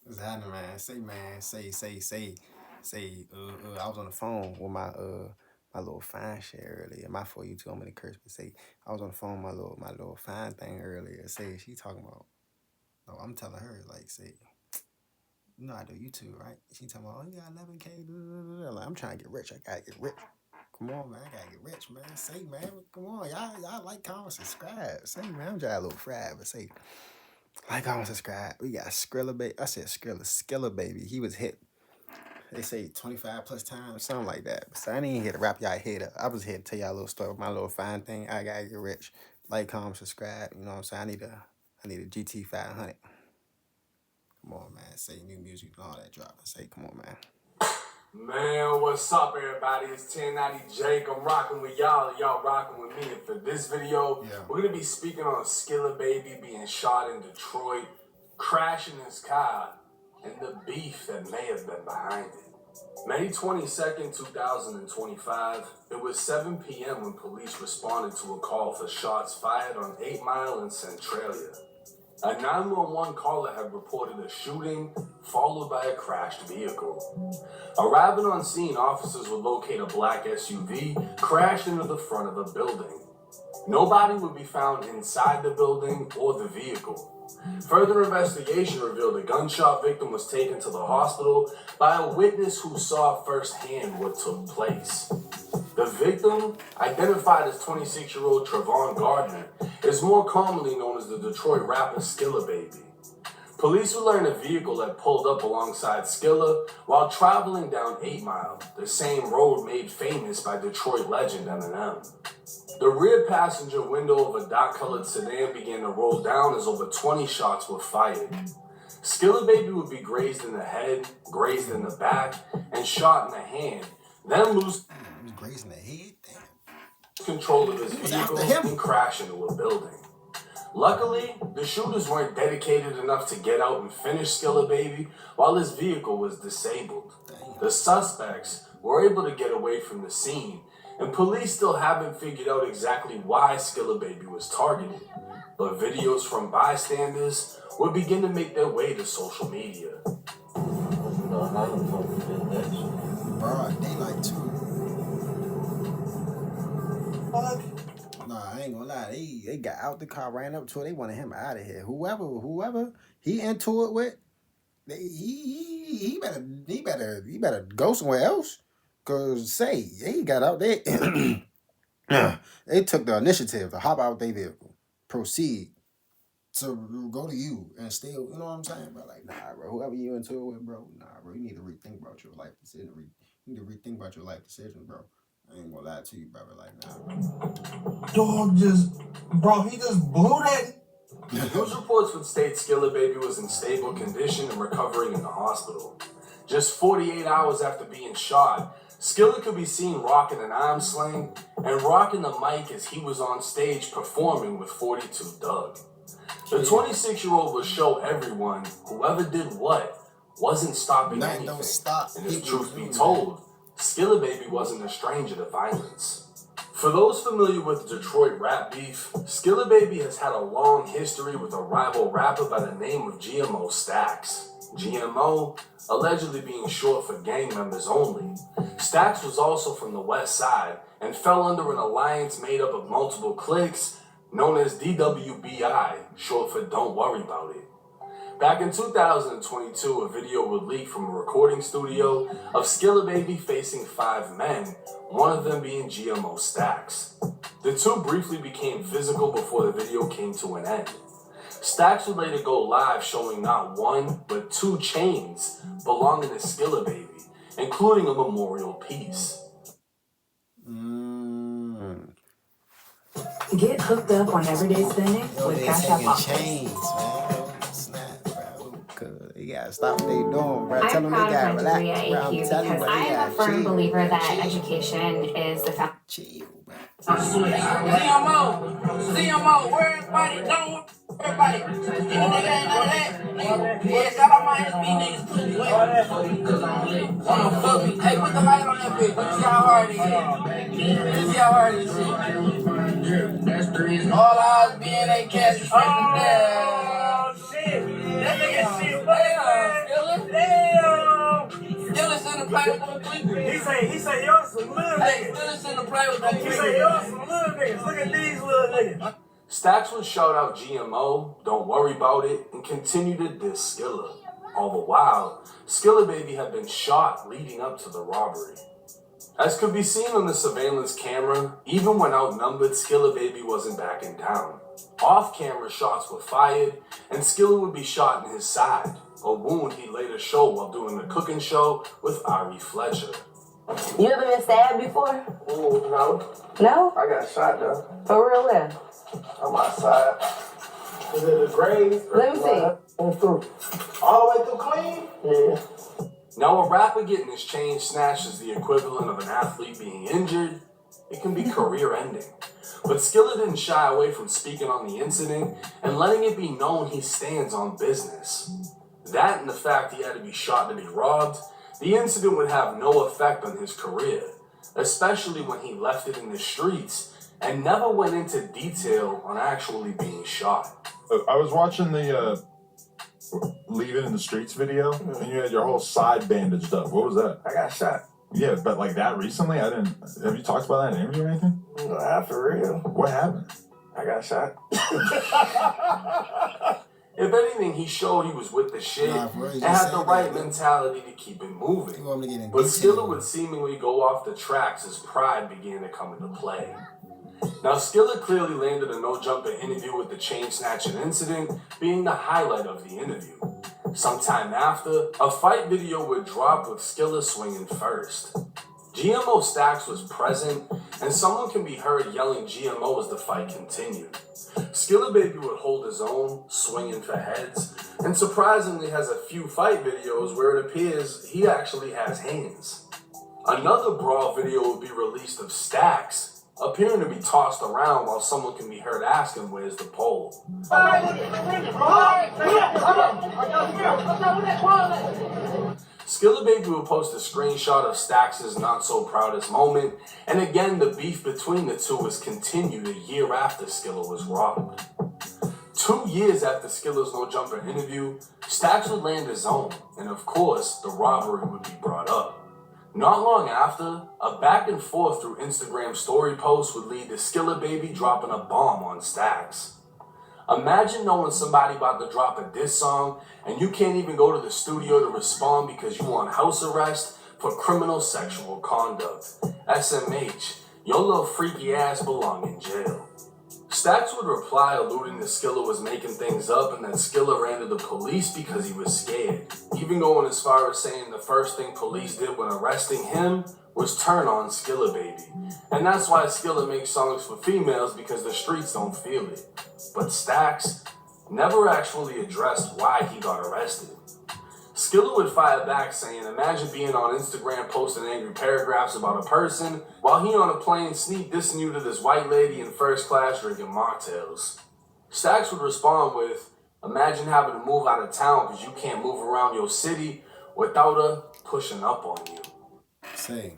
What's happening, man? I was on the phone with my little fine shit earlier. My for you too. I'm gonna curse, but say I was on the phone with my little fine thing earlier. Say she talking about. No, I'm telling her like say you know I do YouTube right. She talking about oh you got 11K. Like I'm trying to get rich. I gotta get rich. Come on, man. I gotta get rich, man. Say, man. Come on, y'all like, comment, subscribe. Say, man. I'm trying a little fried, but say, like, comment, subscribe. We got Skrilla baby. I said Skilla baby. He was hit. They say 25 plus times, something like that. So I ain't even here to wrap y'all head up. I was here to tell y'all a little story, my little fine thing. I gotta get rich. Like, comment, subscribe. You know what I'm saying? I need a GT 500. Come on, man. Say new music and all that dropping. Say, come on, man. Man, what's up, everybody? It's 1090 Jake. I'm rocking with y'all, and y'all rocking with me. And for this video, we're gonna be speaking on Skilla baby being shot in Detroit, crashing his car, and the beef that may have been behind it. May 22nd, 2025, it was 7 p.m. when police responded to a call for shots fired on 8 Mile in Centralia. A 911 caller had reported a shooting followed by a crashed vehicle. Arriving on scene, officers would locate a black SUV crashed into the front of a building. Nobody would be found inside the building or the vehicle. Further investigation revealed the gunshot victim was taken to the hospital by a witness who saw firsthand what took place. The victim, identified as 26-year-old Trevon Gardner, is more commonly known as the Detroit rapper Skilla baby. Police would learn a vehicle had pulled up alongside Skilla while traveling down 8 Mile, the same road made famous by Detroit legend Eminem. The rear passenger window of a dark-colored sedan began to roll down as over 20 shots were fired. Skilla baby would be grazed in the head, grazed in the back, and shot in the hand, then lose Grazing the head, damn. Control of his vehicle and crash into a building. Luckily, the shooters weren't dedicated enough to get out and finish Skilla baby while his vehicle was disabled. The suspects were able to get away from the scene, and police still haven't figured out exactly why Skilla baby was targeted. But videos from bystanders would begin to make their way to social media. Broad daylight too. Nah, I ain't gonna lie. They got out the car, ran up to it. They wanted him out of here. Whoever he into it with, he better go somewhere else. Cause say he got out there. They took the initiative to hop out their vehicle, proceed to go to you and still, you know what I'm saying, bro? Like, nah, bro. Whoever you into it with, bro, nah, bro. You need to rethink about your life decision. You need to rethink about your life decisions, bro. I ain't gonna lie to you, brother. Like, nah, bro. He just blew that. News reports would state Skilla baby was in stable condition and recovering in the hospital. Just 48 hours after being shot, Skilla could be seen rocking an arm sling and rocking the mic as he was on stage performing with 42 Doug. The 26-year-old would show everyone whoever did what wasn't stopping anything. Don't stop. And if truth be told, Skilla baby wasn't a stranger to violence. For those familiar with Detroit rap beef, Skilla baby has had a long history with a rival rapper by the name of GMO Stax. GMO allegedly being short for gang members only. Stax was also from the West Side and fell under an alliance made up of multiple cliques known as DWBI, short for Don't Worry About It. Back in 2022, a video would leak from a recording studio of Skilla baby facing 5 men, one of them being GMO Stax. The two briefly became physical before the video came to an end. Stax would later go live showing not 1, but 2 chains belonging to Skilla baby, including a memorial piece. Get hooked up on everyday spending with Cash App chains, man. Snap, bro. Cause you gotta stop what they doing, bro. Tell them they gotta relax, bro. I'm telling you, because I am a firm believer that education is the foundation. Chill, bro. CMO, where everybody don't. Everybody, any nigga ain't none of that. Yeah, shout out my SB niggas too. Fuck me. Hey, put the light on that bitch. Let's see how hard it is. Let's see how hard it is. All eyes being a cast is down. Oh shit! That nigga shit, what? play with those tweakers. He say, y'all some little Hey, niggas. Skilla shouldn't play with those He say, y'all some tweakers. little niggas. Look at these little niggas. Stax would shout out GMO, don't worry about it, and continue to diss Skilla. All the while, Skilla Baby had been shot leading up to the robbery. As could be seen on the surveillance camera, even when outnumbered, Skilla Baby wasn't backing down. Off-camera shots were fired, and Skilla would be shot in his side, a wound he later showed while doing a cooking show with Ari Fletcher. You ever been stabbed before? Ooh, no. No? I got shot though. For real, where? I'm outside. Is it the grave? Let me see. I'm through. All the way through clean? Yeah. Now, a rapper getting his chain snatched is the equivalent of an athlete being injured. It can be career-ending. But Skilla didn't shy away from speaking on the incident and letting it be known he stands on business. That and the fact he had to be shot to be robbed, the incident would have no effect on his career, especially when he left it in the streets and never went into detail on actually being shot. I was watching the Leave It in the Streets video, and you had your whole side bandaged up. What was that? I got shot. Yeah, but like that recently, I didn't. Have you talked about that in an interview or anything? Nah, for real. What happened? I got shot. If anything, he showed he was with the shit and had the right mentality to keep it moving. But Skilla would seemingly go off the tracks as pride began to come into play. Now, Skilla clearly landed a no-jumper interview with the chain-snatching incident being the highlight of the interview. Sometime after, a fight video would drop with Skilla swinging first. GMO Stax was present, and someone can be heard yelling GMO as the fight continued. Skilla Baby would hold his own, swinging for heads, and surprisingly has a few fight videos where it appears he actually has hands. Another brawl video would be released of Stax appearing to be tossed around while someone can be heard asking where's the pole. Skilla Baby will post a screenshot of Stax's not so proudest moment, and again the beef between the two was continued a year after Skilla was robbed. 2 years after Skilla's no jumper interview, Stax would land his own, and of course the robbery would be brought up. Not long after, a back and forth through Instagram story posts would lead to Skilla Baby dropping a bomb on Stax. Imagine knowing somebody about to drop a diss song and you can't even go to the studio to respond because you want house arrest for criminal sexual conduct. SMH, your little freaky ass belong in jail. Stax would reply alluding that Skilla was making things up and that Skilla ran to the police because he was scared, even going as far as saying the first thing police did when arresting him was turn on Skilla Baby. And that's why Skilla makes songs for females, because the streets don't feel it. But Stax never actually addressed why he got arrested. Skilla would fire back saying, imagine being on Instagram posting angry paragraphs about a person while he on a plane sneak dissing you to this white lady in first class drinking mocktails. Stax would respond with, imagine having to move out of town because you can't move around your city without her pushing up on you. Say,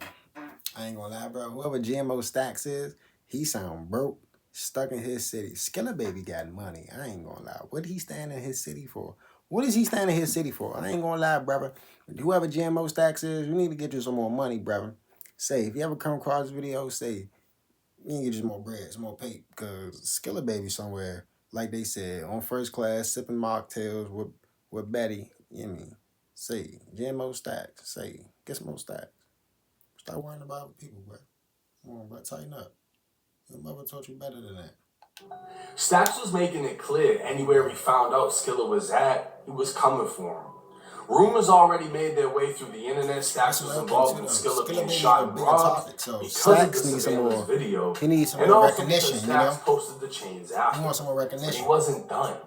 I ain't gonna lie, bro. Whoever GMO Stax is, he sound broke, stuck in his city. Skilla Baby got money. I ain't gonna lie. What he stand in his city for? What is he standing in his city for? I ain't gonna lie, brother. Whoever GMO Stax is, you need to get you some more money, brother. Say, if you ever come across this video, say, you need to get you some more bread, some more pay. Because Skilla Baby somewhere, like they said, on first class, sipping mocktails with Betty. You know what I mean? Say, GMO Stax. Say, get some more Stax. Stop worrying about people, bro. Come on, bro. Tighten up. Your mother taught you better than that. Stax was making it clear anywhere he found out Skilla was at, he was coming for him. Rumors already made their way through the internet. Stax was involved in Skilla being shot and robbed because of the surveillance video. He needs some and more also recognition, because you know? Stax posted the chains after. He wants some more But recognition. he wasn't done.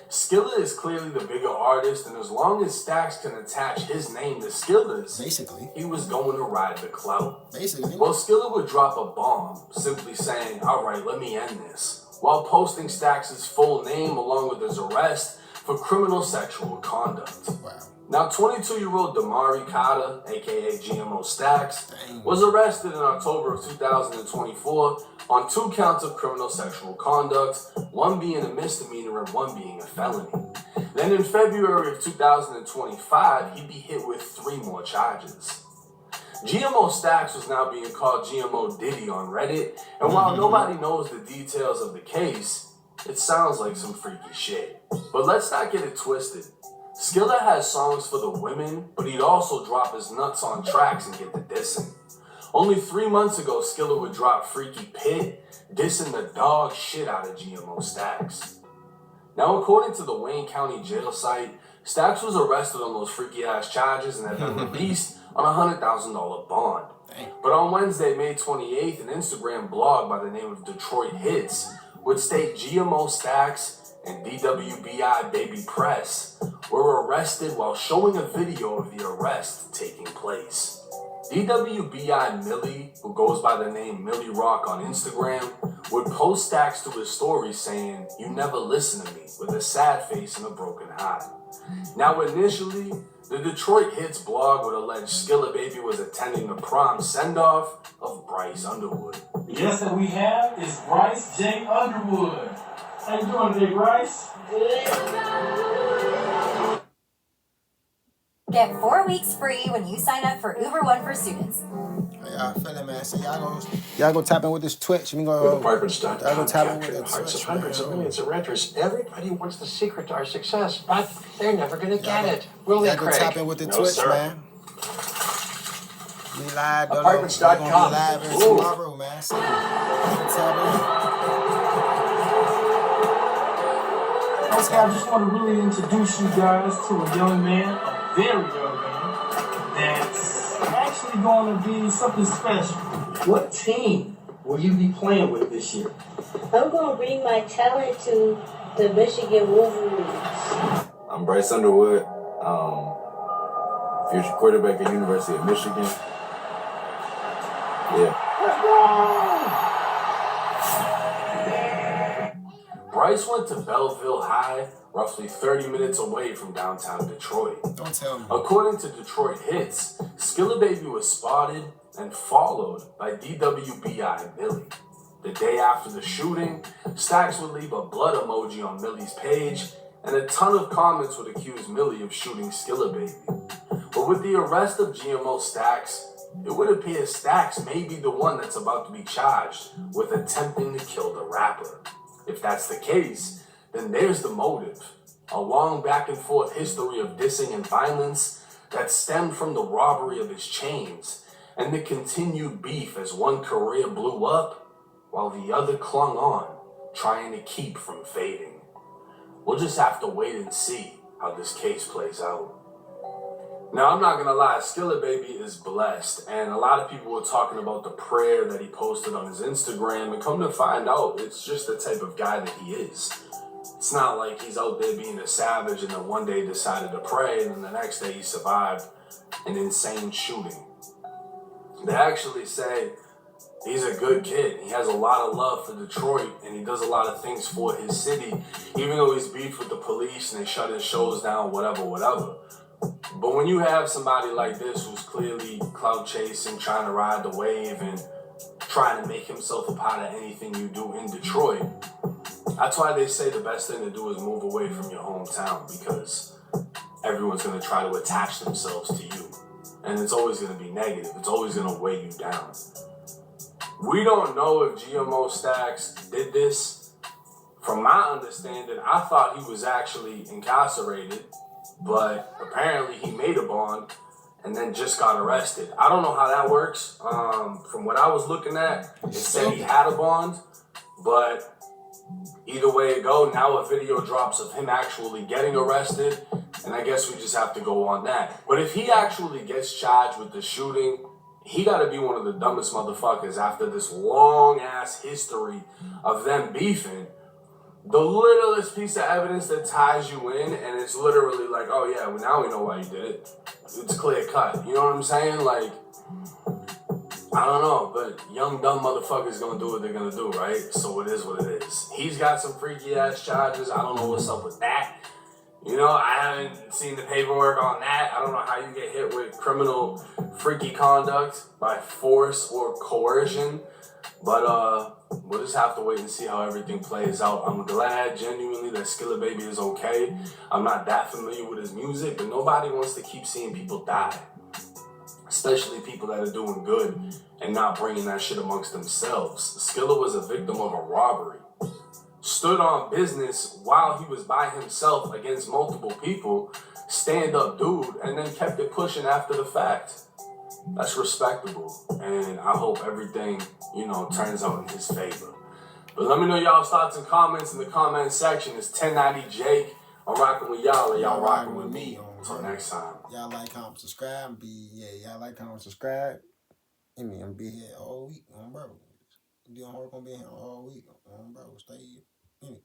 Skilla is clearly the bigger artist, and as long as Stax can attach his name to Skilla's, Basically. he was going to ride the clout. Basically. Well, Skilla would drop a bomb, simply saying, alright, let me end this, while posting Stax's full name along with his arrest for criminal sexual conduct. Wow. Now, 22-year-old Damari Carter, aka GMO Stax, was arrested in October of 2024 on 2 counts of criminal sexual conduct, one being a misdemeanor and one being a felony. Then in February of 2025, he'd be hit with 3 more charges. GMO Stax was now being called GMO Diddy on Reddit, and while nobody knows the details of the case, it sounds like some freaky shit. But let's not get it twisted. Skilla has songs for the women, but he'd also drop his nuts on tracks and get the dissing. Only 3 months ago, Skilla would drop Freaky Pit, dissing the dog shit out of GMO Stax. Now, according to the Wayne County jail site, Stax was arrested on those freaky-ass charges and had been released on a $100,000 bond. But on Wednesday, May 28th, an Instagram blog by the name of Detroit Hits would state GMO Stax and DWBI Baby Press were arrested while showing a video of the arrest taking place. DWBI Millie, who goes by the name Millie Rock on Instagram, would post Stax to his story saying, "You never listen to me," with a sad face and a broken heart. Now initially, the Detroit Hits blog would allege Skilla Baby was attending the prom send-off of Bryce Underwood. The guest that we have is Bryce J. Underwood. How you doing today, Bryce? Get 4 weeks free when you sign up for Uber One for students. How y'all feeling, man? So y'all go tap in with this Twitch. We gonna Apartments.com y'all go tap in with captured this the hearts Twitch, of hundreds of man. millions of renters. Everybody wants the secret to our success, but they're never going to get it. Will they, Y'all go Craig? tap in with the No, Twitch, sir. man. We live, though. Apartments.com. We gonna be live here tomorrow, man. So tap Okay, I just want to really introduce you guys to a young man, a very young man, that's actually going to be something special. What team will you be playing with this year? I'm going to bring my talent to the Michigan Wolverines. I'm Bryce Underwood, future quarterback at University of Michigan. Yeah. Bryce went to Belleville High, roughly 30 minutes away from downtown Detroit. Don't tell me. According to Detroit Hits, Skilla Baby was spotted and followed by DWBI Millie. The day after the shooting, Stax would leave a blood emoji on Millie's page, and a ton of comments would accuse Millie of shooting Skilla Baby. But with the arrest of GMO Stax, it would appear Stax may be the one that's about to be charged with attempting to kill the rapper. If that's the case, then there's the motive. A long back and forth history of dissing and violence that stemmed from the robbery of his chains and the continued beef as one career blew up while the other clung on, trying to keep from fading. We'll just have to wait and see how this case plays out. Now, I'm not gonna lie, Skilla Baby is blessed, and a lot of people were talking about the prayer that he posted on his Instagram, and come to find out, it's just the type of guy that he is. It's not like he's out there being a savage and then one day decided to pray, and then the next day he survived an insane shooting. They actually say he's a good kid. He has a lot of love for Detroit, and he does a lot of things for his city, even though he's beefed with the police and they shut his shows down, whatever. But when you have somebody like this who's clearly clout chasing, trying to ride the wave and trying to make himself a part of anything you do in Detroit, that's why they say the best thing to do is move away from your hometown, because everyone's going to try to attach themselves to you. And it's always going to be negative. It's always going to weigh you down. We don't know if GMO Stax did this. From my understanding, I thought he was actually incarcerated, but apparently he made a bond and then just got arrested. I don't know how that works. From what I was looking at, it said he had a bond, but either way it go, now a video drops of him actually getting arrested, and I guess we just have to go on that. But if he actually gets charged with the shooting, he gotta be one of the dumbest motherfuckers after this long-ass history of them beefing. The littlest piece of evidence that ties you in, and it's literally like, oh yeah, well, now we know why you did it. It's clear cut. You know what I'm saying? Like, I don't know, but young dumb motherfuckers gonna do what they're gonna do, right? So it is what it is. He's got some freaky ass charges. I don't know what's up with that. You know, I haven't seen the paperwork on that. I don't know how you get hit with criminal freaky conduct by force or coercion. But we'll just have to wait and see how everything plays out. I'm glad genuinely that Skilla Baby is okay. I'm not that familiar with his music, but nobody wants to keep seeing people die. especially people that are doing good and not bringing that shit amongst themselves. Skilla was a victim of a robbery. Stood on business while he was by himself against multiple people, stand-up dude, and then kept it pushing after the fact. That's respectable, and I hope everything, turns out in his favor. But let me know y'all's thoughts and comments in the comment section. It's 1090 Jake. I'm rocking with y'all, and y'all rocking with me. Until next time. Y'all like, comment, subscribe. Y'all like, comment, subscribe. I'm gonna be here all week, bro. Doing work, gonna be here all week, bro. Stay here.